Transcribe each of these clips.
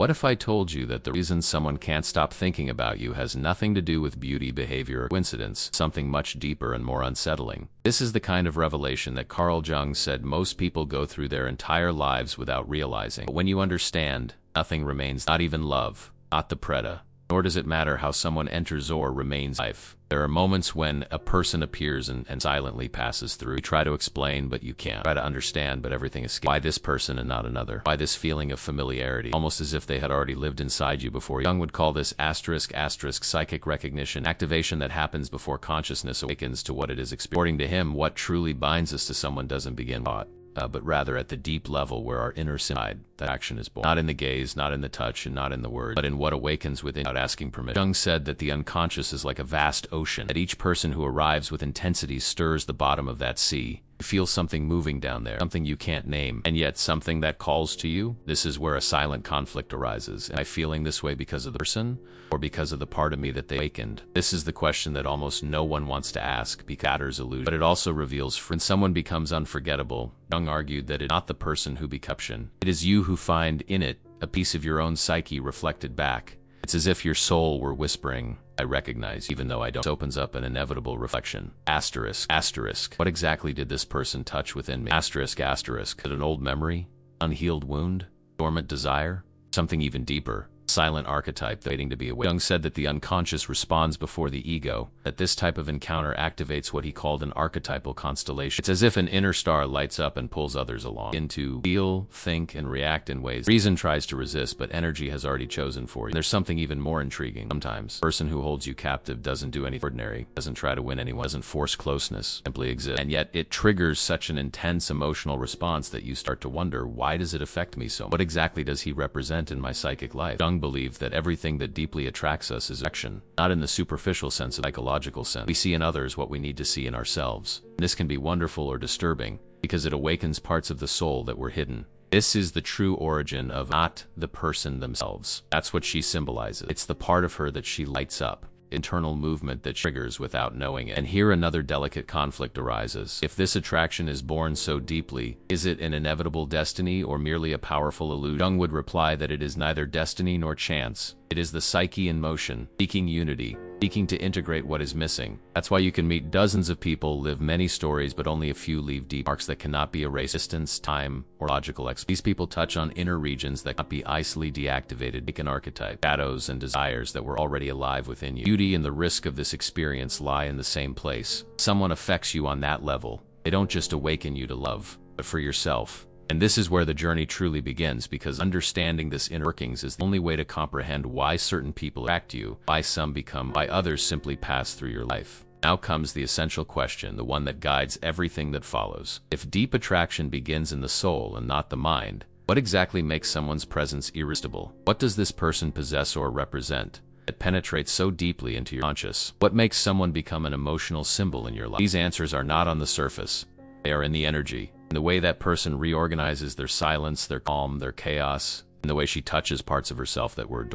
What if I told you that the reason someone can't stop thinking about you has nothing to do with beauty, behavior, or coincidence, something much deeper and more unsettling? This is the kind of revelation that Carl Jung said most people go through their entire lives without realizing. But when you understand, nothing remains, not even love, not the predator. Nor does it matter how someone enters or remains life. There are moments when a person appears and silently passes through. You try to explain, but you can't. Try to understand, but everything escapes. Why this person and not another? Why this feeling of familiarity, almost as if they had already lived inside you before? Jung would call this *** psychic recognition, activation that happens before consciousness awakens to what it is experiencing. According to him, what truly binds us to someone doesn't begin thought. But rather at the deep level where our inner side, that action is born. Not in the gaze, not in the touch, and not in the word, but in what awakens within without asking permission. Jung said that the unconscious is like a vast ocean, that each person who arrives with intensity stirs the bottom of that sea. You feel something moving down there, something you can't name, and yet something that calls to you. This is where a silent conflict arises. Am I feeling this way because of the person, or because of the part of me that they awakened? This is the question that almost no one wants to ask, because it shatters illusion. But it also reveals when someone becomes unforgettable. Jung argued that it is not the person who becomes. It is you who find in it a piece of your own psyche reflected back. It's as if your soul were whispering, I recognize, even though I don't. This opens up an inevitable reflection. ***. What exactly did this person touch within me? ***. Is it an old memory? Unhealed wound? Dormant desire? Something even deeper? Silent archetype waiting to be awakened. Jung said that the unconscious responds before the ego, that this type of encounter activates what he called an archetypal constellation. It's as if an inner star lights up and pulls others along into feel, think, and react in ways reason tries to resist, but energy has already chosen for you. And there's something even more intriguing. Sometimes, the person who holds you captive doesn't do anything ordinary, doesn't try to win anyone, doesn't force closeness, simply exists. And yet, it triggers such an intense emotional response that you start to wonder, why does it affect me so much? What exactly does he represent in my psychic life? Jung believed that everything that deeply attracts us is action, not in the superficial sense of psychological sense. We see in others what we need to see in ourselves. This can be wonderful or disturbing, because it awakens parts of the soul that were hidden. This is the true origin of not the person themselves. That's what she symbolizes. It's the part of her that she lights up. Internal movement that triggers without knowing it. And here another delicate conflict arises. If this attraction is born so deeply, is it an inevitable destiny or merely a powerful illusion? Jung would reply that it is neither destiny nor chance. It is the psyche in motion, seeking unity, seeking to integrate what is missing. That's why you can meet dozens of people, live many stories, but only a few leave deep marks that cannot be erased. Distance, time, or logical explanation. These people touch on inner regions that cannot be easily deactivated, like an archetype, shadows and desires that were already alive within you. Beauty and the risk of this experience lie in the same place. Someone affects you on that level. They don't just awaken you to love, but for yourself. And this is where the journey truly begins, because understanding this inner workings is the only way to comprehend why certain people attract you, why some become, why others simply pass through your life. Now comes the essential question, the one that guides everything that follows. If deep attraction begins in the soul and not the mind, what exactly makes someone's presence irresistible? What does this person possess or represent? It penetrates so deeply into your conscious. What makes someone become an emotional symbol in your life? These answers are not on the surface. They are in the energy. In the way that person reorganizes their silence, their calm, their chaos, in the way she touches parts of herself that were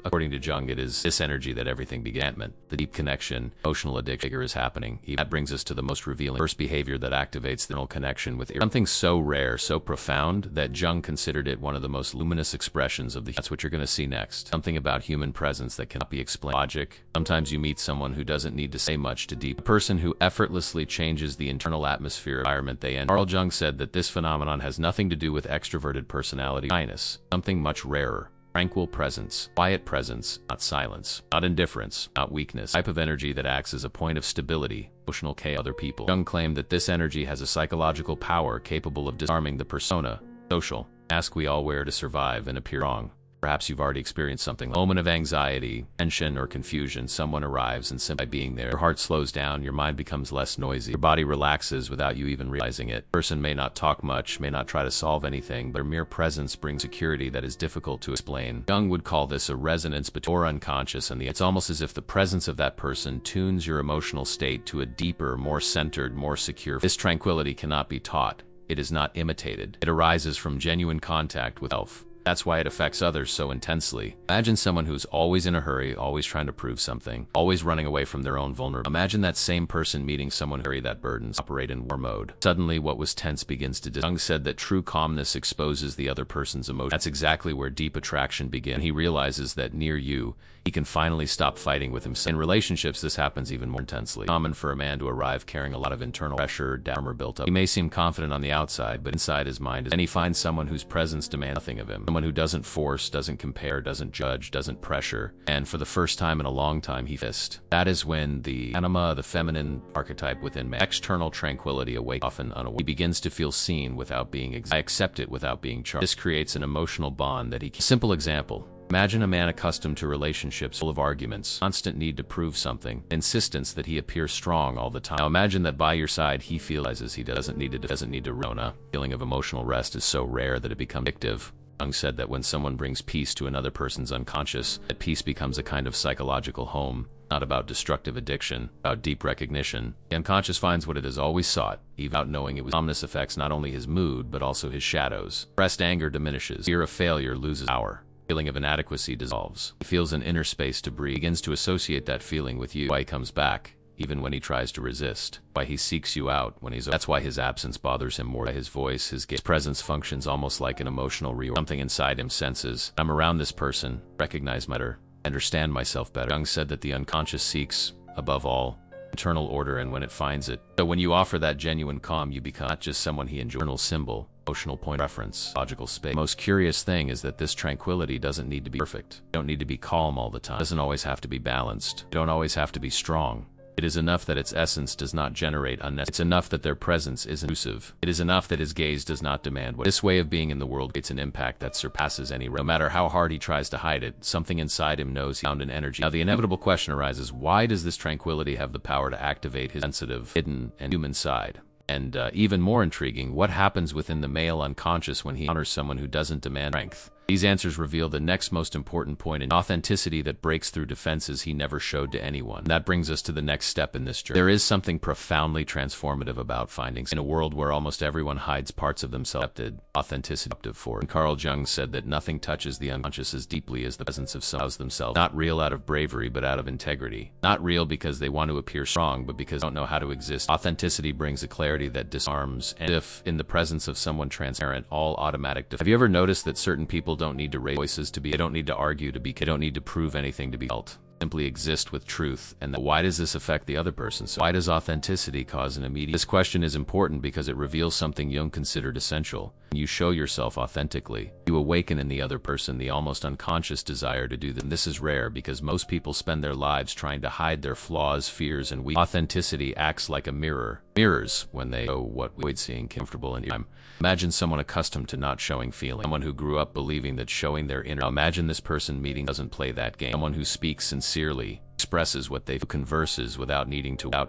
according to Jung, it is this energy that everything began. The deep connection, emotional addiction is happening. That brings us to the most revealing first behavior that activates the neural connection with something so rare, so profound, that Jung considered it one of the most luminous expressions of the. That's what you're going to see next. Something about human presence that cannot be explained. Logic. Sometimes you meet someone who doesn't need to say much to deep. A person who effortlessly changes the internal atmosphere environment they enter. Carl Jung said that this phenomenon has nothing to do with extroverted personality, shyness, something much rarer. Tranquil presence, quiet presence, not silence, not indifference, not weakness. Type of energy that acts as a point of stability, emotional chaos. Other people. Jung claimed that this energy has a psychological power capable of disarming the persona. Social. Mask we all wear to survive and appear wrong. Perhaps you've already experienced something. A moment of anxiety, tension, or confusion. Someone arrives and simply by being there, your heart slows down, your mind becomes less noisy, your body relaxes without you even realizing it. The person may not talk much, may not try to solve anything, but their mere presence brings security that is difficult to explain. Jung would call this a resonance between your unconscious and the. It's almost as if the presence of that person tunes your emotional state to a deeper, more centered, more secure. This tranquility cannot be taught. It is not imitated. It arises from genuine contact with self. That's why it affects others so intensely. Imagine someone who's always in a hurry, always trying to prove something, always running away from their own vulnerability. Imagine that same person meeting someone who carries that burdens, operate in war mode. Suddenly what was tense begins to Jung said that true calmness exposes the other person's emotion. That's exactly where deep attraction begins. He realizes that near you, he can finally stop fighting with himself. In relationships, this happens even more intensely. It's common for a man to arrive carrying a lot of internal pressure, armor built up. He may seem confident on the outside, but inside his mind is, and he finds someone whose presence demands nothing of him. Someone who doesn't force, doesn't compare, doesn't judge, doesn't pressure. And for the first time in a long time, he fist. That is when the anima, the feminine archetype within man, external tranquility awakens, often unaware. He begins to feel seen without being I accept it without being charged. This creates an emotional bond that he can. Simple example. Imagine a man accustomed to relationships full of arguments, constant need to prove something, insistence that he appears strong all the time. Now imagine that by your side he realizes he doesn't need to rona. Feeling of emotional rest is so rare that it becomes addictive. Jung said that when someone brings peace to another person's unconscious, that peace becomes a kind of psychological home, not about destructive addiction, about deep recognition. The unconscious finds what it has always sought, even without knowing it was. Calmness affects not only his mood, but also his shadows. Repressed anger diminishes. Fear of failure loses power. Feeling of inadequacy dissolves. He feels an inner space to breathe. He begins to associate that feeling with you. Why he comes back, even when he tries to resist. Why he seeks you out when he's. That's why his absence bothers him more. His voice, his gaze, presence functions almost like an emotional reorganization. Something inside him senses, I'm around this person, recognize better, understand myself better. Jung said that the unconscious seeks, above all, internal order, and when it finds it. So when you offer that genuine calm, you become not just someone he enjoys. Internal symbol, emotional point of reference, logical space. The most curious thing is that this tranquility doesn't need to be perfect. You don't need to be calm all the time. It doesn't always have to be balanced. You don't always have to be strong. It is enough that its essence does not generate unnecessary. It's enough that their presence is intrusive. It is enough that his gaze does not demand what. This way of being in the world creates an impact that surpasses any. No matter how hard he tries to hide it, something inside him knows he found an energy. Now the inevitable question arises, why does this tranquility have the power to activate his sensitive, hidden, and human side? And even more intriguing, what happens within the male unconscious when he encounters someone who doesn't demand strength? These answers reveal the next most important point in authenticity that breaks through defenses he never showed to anyone. That brings us to the next step in this journey. There is something profoundly transformative about finding in a world where almost everyone hides parts of themselves. Authenticity for. And Carl Jung said that nothing touches the unconscious as deeply as the presence of someone themselves. Not real out of bravery, but out of integrity. Not real because they want to appear strong, but because they don't know how to exist. Authenticity brings a clarity that disarms, and if in the presence of someone transparent, all automatic. Have you ever noticed that certain people don't need to raise voices to be, they don't need to argue to be, they don't need to prove anything to be felt, simply exist with truth? And why does this affect the other person? So why does authenticity cause an immediate? This question is important because it reveals something Jung considered essential. When you show yourself authentically, you awaken in the other person the almost unconscious desire to do that. And this is rare because most people spend their lives trying to hide their flaws, fears, and weaknesses. Authenticity acts like a mirror. Mirrors when they show what we avoid seeing comfortable in time. Imagine someone accustomed to not showing feeling. Someone who grew up believing that showing their inner. Imagine this person meeting doesn't play that game. Someone who speaks sincerely, expresses what they feel, converses without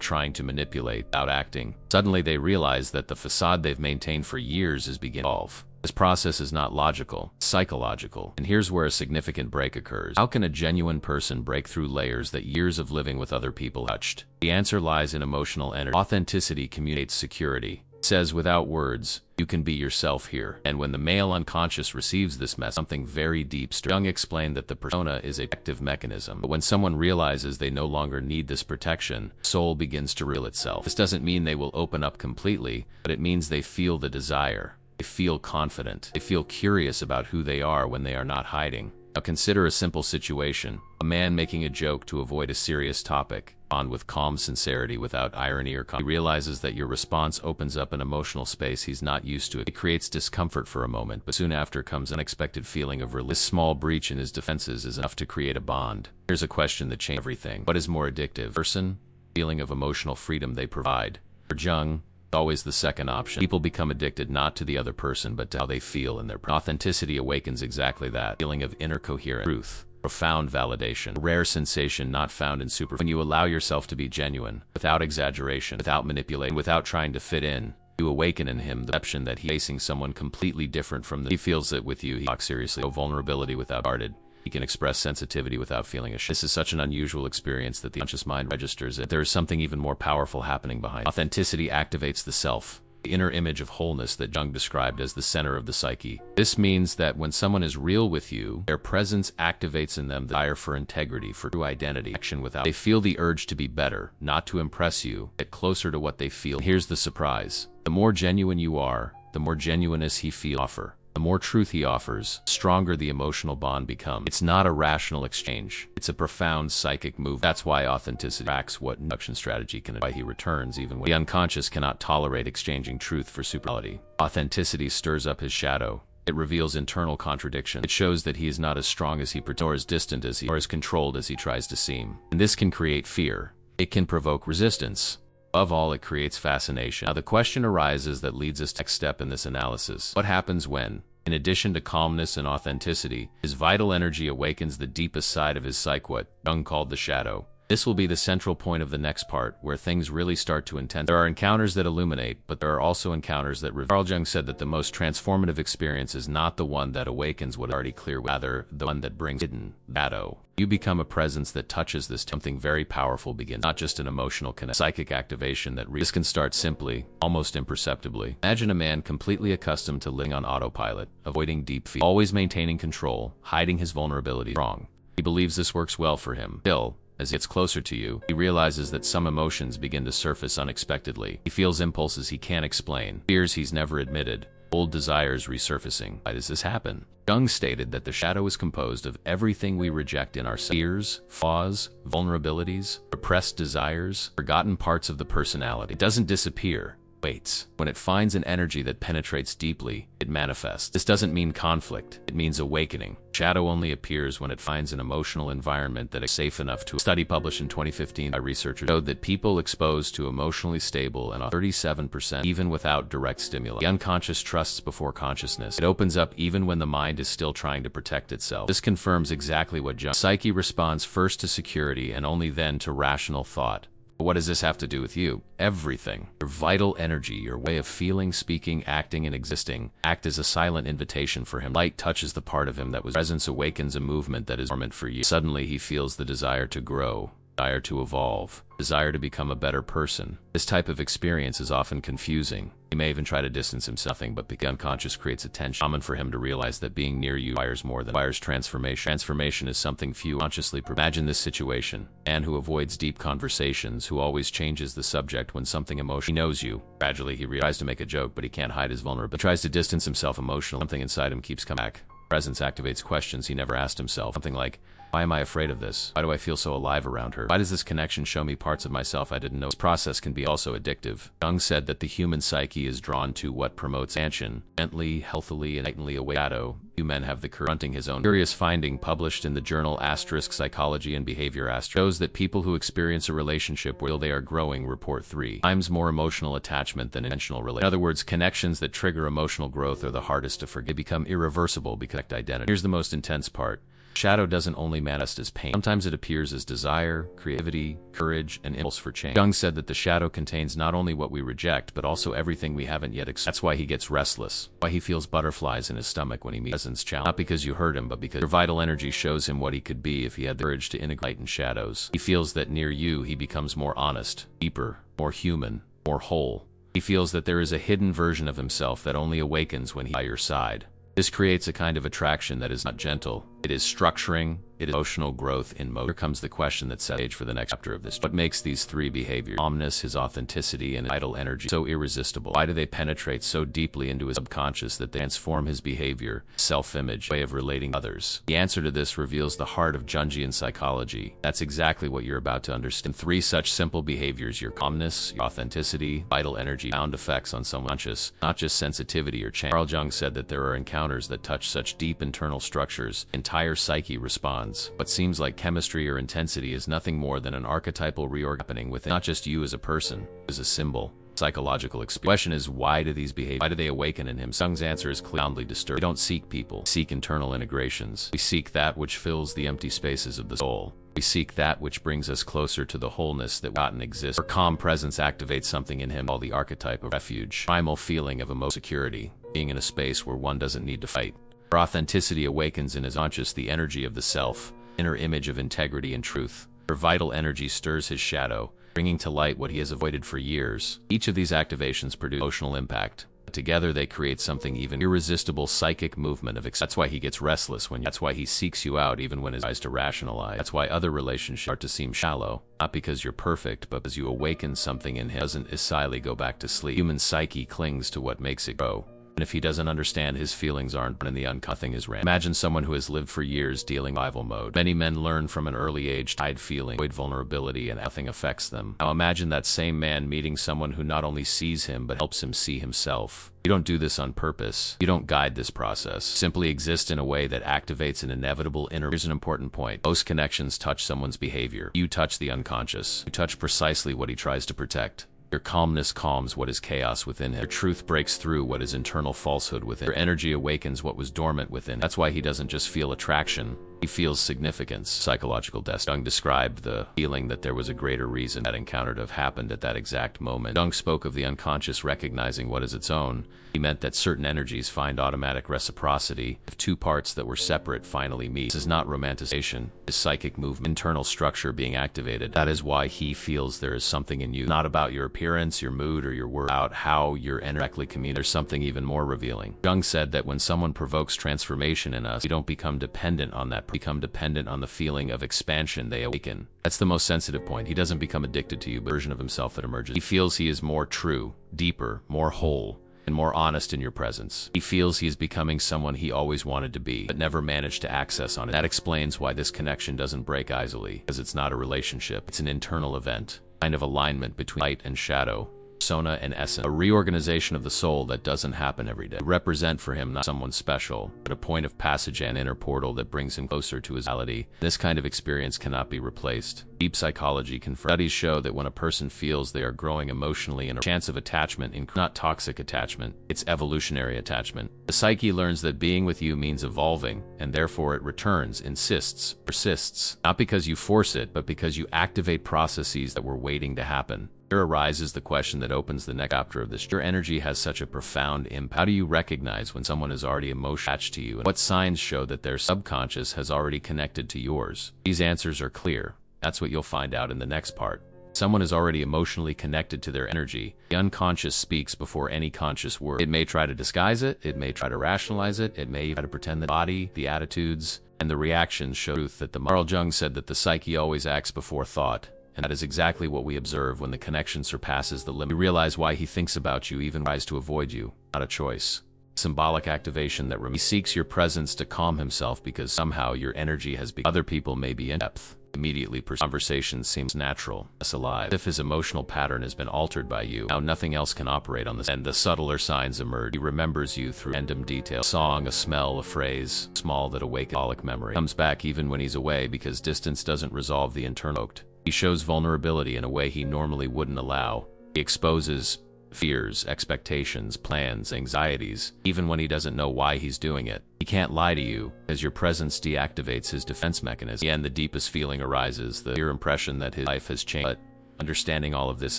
trying to manipulate, without acting. Suddenly they realize that the facade they've maintained for years is beginning to evolve. This process is not logical, it's psychological. And here's where a significant break occurs. How can a genuine person break through layers that years of living with other people touched? The answer lies in emotional energy. Authenticity communicates security. It says without words, you can be yourself here. And when the male unconscious receives this message, something very deep. Jung explained that the persona is a protective mechanism. But when someone realizes they no longer need this protection, soul begins to reveal itself. This doesn't mean they will open up completely, but it means they feel the desire. They feel confident. They feel curious about who they are when they are not hiding. Now consider a simple situation. A man making a joke to avoid a serious topic. On with calm sincerity without irony or he realizes that your response opens up an emotional space he's not used to. It creates discomfort for a moment, but soon after comes an unexpected feeling of relief. This small breach in his defenses is enough to create a bond. Here's a question that changes everything. What is more addictive? Person? Feeling of emotional freedom they provide. For Jung, always the second option. People become addicted not to the other person, but to how they feel in their authenticity awakens exactly that feeling of inner coherence, truth, profound validation, a rare sensation not found in when you allow yourself to be genuine, without exaggeration, without manipulation, without trying to fit in. You awaken in him the perception that he's facing someone completely different from he feels it with you. He talks seriously, vulnerability without guarded. He can express sensitivity without feeling ashamed. This is such an unusual experience that the conscious mind registers it. There is something even more powerful happening behind. Authenticity activates the self. the inner image of wholeness that Jung described as the center of the psyche. This means that when someone is real with you, their presence activates in them the desire for integrity, for true identity, action without. They feel the urge to be better, not to impress you, get closer to what they feel. Here's the surprise. The more genuine you are, the more genuineness he feels offer. The more truth he offers, the stronger the emotional bond becomes. It's not a rational exchange. It's a profound psychic move. That's why authenticity tracks what induction strategy can, why he returns even when the unconscious cannot tolerate exchanging truth for superficiality. Authenticity stirs up his shadow. It reveals internal contradiction. It shows that he is not as strong as he pretends, or as distant as he, or as controlled as he tries to seem. And this can create fear. It can provoke resistance. Above all, it creates fascination. Now, the question arises that leads us to the next step in this analysis. What happens when, in addition to calmness and authenticity, his vital energy awakens the deepest side of his psyche, what Jung called the shadow? This will be the central point of the next part, where things really start to intensify. There are encounters that illuminate, but there are also encounters that reveal. Carl Jung said that the most transformative experience is not the one that awakens what is already clear, rather the one that brings hidden shadow. You become a presence that touches this. Something very powerful begins, not just an emotional connection, psychic activation this can start simply, almost imperceptibly. Imagine a man completely accustomed to living on autopilot, avoiding deep feelings, always maintaining control, hiding his vulnerability. Wrong. He believes this works well for him. Still, as he gets closer to you, he realizes that some emotions begin to surface unexpectedly. He feels impulses he can't explain, fears he's never admitted, old desires resurfacing. Why does this happen? Jung stated that the shadow is composed of everything we reject in ourselves: fears, flaws, vulnerabilities, repressed desires, forgotten parts of the personality. It doesn't disappear. Waits. When it finds an energy that penetrates deeply, it manifests. This doesn't mean conflict. It means awakening. Shadow only appears when it finds an emotional environment that is safe enough to. A study published in 2015 by researchers showed that people exposed to emotionally stable and 37% even without direct stimuli. The unconscious trusts before consciousness. It opens up even when the mind is still trying to protect itself. This confirms exactly what Jung. Psyche responds first to security and only then to rational thought. But what does this have to do with you? Everything. Your vital energy, your way of feeling, speaking, acting, and existing, act as a silent invitation for him. Light touches the part of him that was presence, awakens a movement that is dormant for years. Suddenly he feels the desire to grow, desire to evolve, desire to become a better person. This type of experience is often confusing. He may even try to distance himself, but the unconscious creates a tension. Common for him to realize that being near you requires more than transformation. Transformation is something few consciously. Imagine this situation: a man who avoids deep conversations, who always changes the subject when something emotional. He knows you. Gradually, he tries to make a joke, but he can't hide his vulnerability. He tries to distance himself emotionally. Something inside him keeps coming back. Presence activates questions he never asked himself. Something like, why am I afraid of this? Why do I feel so alive around her? Why does this connection show me parts of myself I didn't know? This process can be also addictive. Jung said that the human psyche is drawn to what promotes expansion, gently, healthily, and enlighteningly awake. Shadow. Few men have the courage confronting his own. Curious finding published in the journal Psychology and Behavior shows that people who experience a relationship where they are growing report 3 times more emotional attachment than intentional relationships. In other words, connections that trigger emotional growth are the hardest to forget. They become irreversible because of identity. Here's the most intense part. Shadow doesn't only manifest as pain. Sometimes it appears as desire, creativity, courage, and impulse for change. Jung said that the shadow contains not only what we reject, but also everything we haven't yet experienced. That's why he gets restless, why he feels butterflies in his stomach when he meets presence challenge. Not because you hurt him, but because your vital energy shows him what he could be if he had the courage to integrate in shadows. He feels that near you, he becomes more honest, deeper, more human, more whole. He feels that there is a hidden version of himself that only awakens when he's by your side. This creates a kind of attraction that is not gentle. It is structuring. It is emotional growth in motion. Here comes the question that sets the stage for the next chapter of this. What makes these three behaviors, calmness, his authenticity, and his vital energy, so irresistible? Why do they penetrate so deeply into his subconscious that they transform his behavior, self-image, way of relating to others? The answer to this reveals the heart of Jungian psychology. That's exactly what you're about to understand. Three such simple behaviors: your calmness, your authenticity, vital energy, found effects on someone's conscious, not just sensitivity or change. Carl Jung said that there are encounters that touch such deep internal structures, entire psyche responds. What seems like chemistry or intensity is nothing more than an archetypal reorg happening within not just you as a person, as a symbol. Psychological experience. The question is, why do these behave? Why do they awaken in him? Jung's answer is profoundly disturbing. We don't seek people. We seek internal integrations. We seek that which fills the empty spaces of the soul. We seek that which brings us closer to the wholeness that gotten exists. Her calm presence activates something in him called the archetype of refuge, primal feeling of emotional security, being in a space where one doesn't need to fight. Her authenticity awakens in his conscious the energy of the self, inner image of integrity and truth. Her vital energy stirs his shadow, bringing to light what he has avoided for years. Each of these activations produce emotional impact. Together they create something even irresistible psychic movement of That's why he gets restless that's why he seeks you out even when he tries to rationalize. That's why other relationships start to seem shallow. Not because you're perfect, but because you awaken something in him. Doesn't silently go back to sleep. Human psyche clings to what makes it grow. And if he doesn't understand, his feelings aren't in the nothing is random. Imagine someone who has lived for years dealing survival mode. Many men learn from an early age to hide feeling, avoid vulnerability, and nothing affects them. Now imagine that same man meeting someone who not only sees him but helps him see himself. You don't do this on purpose. You don't guide this process. Simply exist in a way that activates an inevitable inner. Here's an important point. Most connections touch someone's behavior. You touch the unconscious. You touch precisely what he tries to protect. Your calmness calms what is chaos within him. Your truth breaks through what is internal falsehood within. Your energy awakens what was dormant within. That's why he doesn't just feel attraction. He feels significance. Psychological destiny. Jung described the feeling that there was a greater reason that encounter to have happened at that exact moment. Jung spoke of the unconscious recognizing what is its own. He meant that certain energies find automatic reciprocity if two parts that were separate finally meet. This is not romanticization. It's psychic movement, internal structure being activated. That is why he feels there is something in you. Not about your appearance, your mood, or your word. About how you're directly communicating. There's something even more revealing. Jung said that when someone provokes transformation in us, we don't become dependent on that. Become dependent on the feeling of expansion they awaken. That's the most sensitive point. He doesn't become addicted to you, but a version of himself that emerges. He feels he is more true, deeper, more whole, and more honest in your presence. He feels he is becoming someone he always wanted to be, but never managed to access on it. That explains why this connection doesn't break easily, because it's not a relationship. It's an internal event, kind of alignment between light and shadow, persona and essence, a reorganization of the soul that doesn't happen every day. Represent for him not someone special, but a point of passage and inner portal that brings him closer to his reality. This kind of experience cannot be replaced. Deep psychology confirms. Studies show that when a person feels they are growing emotionally and a chance of attachment, not toxic attachment, it's evolutionary attachment. The psyche learns that being with you means evolving, and therefore it returns, insists, persists, not because you force it, but because you activate processes that were waiting to happen. Here arises the question that opens the next chapter of this. Your energy has such a profound impact. How do you recognize when someone is already emotionally attached to you? And what signs show that their subconscious has already connected to yours? These answers are clear. That's what you'll find out in the next part. Someone is already emotionally connected to their energy. The unconscious speaks before any conscious word. It may try to disguise it, it may try to rationalize it, it may try to pretend the body, the attitudes, and the reactions show truth that Carl Jung said that the psyche always acts before thought. And that is exactly what we observe when the connection surpasses the limit. You realize why he thinks about you, even tries to avoid you. Not a choice. Symbolic activation that he seeks your presence to calm himself because somehow your energy has become. Other people may be in depth. Immediately, conversation seems natural, less alive. If his emotional pattern has been altered by you, now nothing else can operate on this. And the subtler signs emerge. He remembers you through random details. A song, a smell, a phrase, small that awakens symbolic memory. Comes back even when he's away because distance doesn't resolve the internal. He shows vulnerability in a way he normally wouldn't allow. He exposes fears, expectations, plans, anxieties, even when he doesn't know why he's doing it. He can't lie to you, as your presence deactivates his defense mechanism. And the deepest feeling arises, the clear impression that his life has changed. But understanding all of this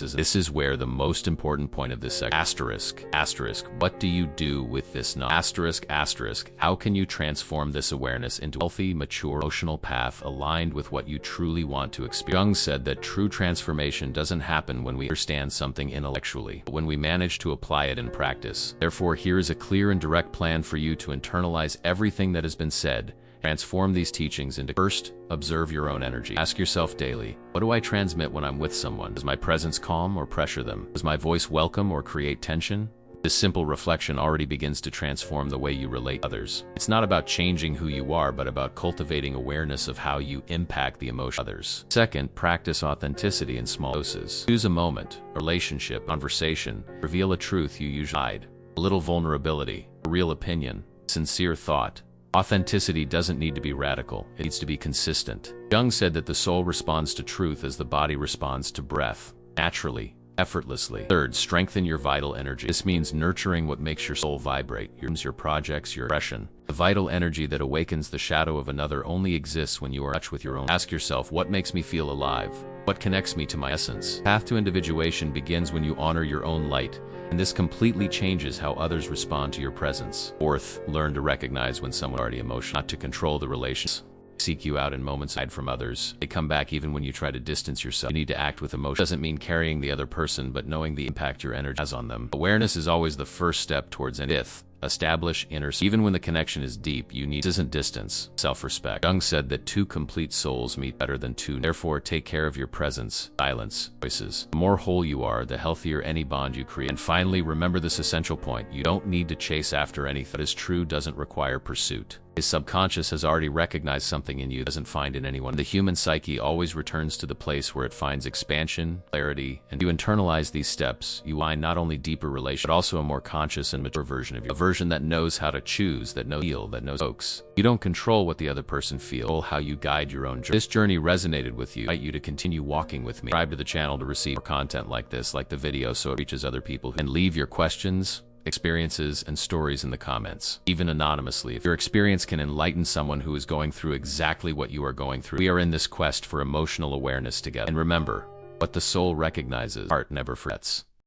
is where the most important point of this section. Asterisk, what do you do with this knowledge? Asterisk, how can you transform this awareness into a healthy, mature, emotional path aligned with what you truly want to experience? Jung said that true transformation doesn't happen when we understand something intellectually, but when we manage to apply it in practice. Therefore, here is a clear and direct plan for you to internalize everything that has been said. Transform these teachings into. First, observe your own energy. Ask yourself daily, what do I transmit when I'm with someone? Does my presence calm or pressure them? Does my voice welcome or create tension? This simple reflection already begins to transform the way you relate to others. It's not about changing who you are, but about cultivating awareness of how you impact the emotion of others. Second, practice authenticity in small doses. Choose a moment, a relationship, conversation, reveal a truth you usually hide, a little vulnerability, a real opinion, sincere thought. Authenticity doesn't need to be radical, it needs to be consistent. Jung said that the soul responds to truth as the body responds to breath, naturally, effortlessly. Third, strengthen your vital energy. This means nurturing what makes your soul vibrate, your projects, your expression. The vital energy that awakens the shadow of another only exists when you are in touch with your own. Ask yourself, what makes me feel alive? What connects me to my essence? Path to individuation begins when you honor your own light, and this completely changes how others respond to your presence. Fourth, learn to recognize when someone is already emotional, not to control the relations. seek you out in moments hide from others. They come back even when you try to distance yourself. You need to act with emotion. Doesn't mean carrying the other person, but knowing the impact your energy has on them. Awareness is always the first step towards an fifth. Establish inner. Even when the connection is deep, you need isn't distance, self-respect. Jung said that two complete souls meet better than two. Therefore, take care of your presence, silence, voices. The more whole you are, the healthier any bond you create. And finally, remember this essential point. You don't need to chase after anything. What is true doesn't require pursuit. His subconscious has already recognized something in you it doesn't find in anyone. The human psyche always returns to the place where it finds expansion, clarity, and you internalize these steps, you find not only deeper relationships, but also a more conscious and mature version of you. A version that knows how to choose, that knows feel, that knows folks. You don't control what the other person feels, how you guide your own journey. If this journey resonated with you, I invite you to continue walking with me. Subscribe to the channel to receive more content like this, like the video so it reaches other people. And leave your questions, experiences, and stories in the comments, even anonymously. If your experience can enlighten someone who is going through exactly what you are going through, we are in this quest for emotional awareness together. And remember, what the soul recognizes, heart never forgets.